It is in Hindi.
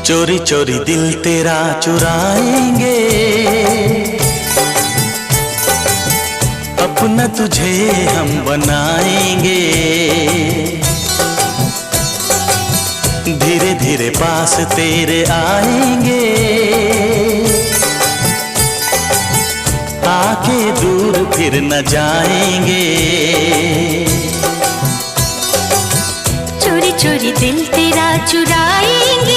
चोरी चोरी दिल तेरा चुराएंगे, अपना तुझे हम बनाएंगे। धीरे धीरे पास तेरे आएंगे, आके दूर फिर न जाएंगे। चोरी चोरी दिल तेरा चुराएंगे,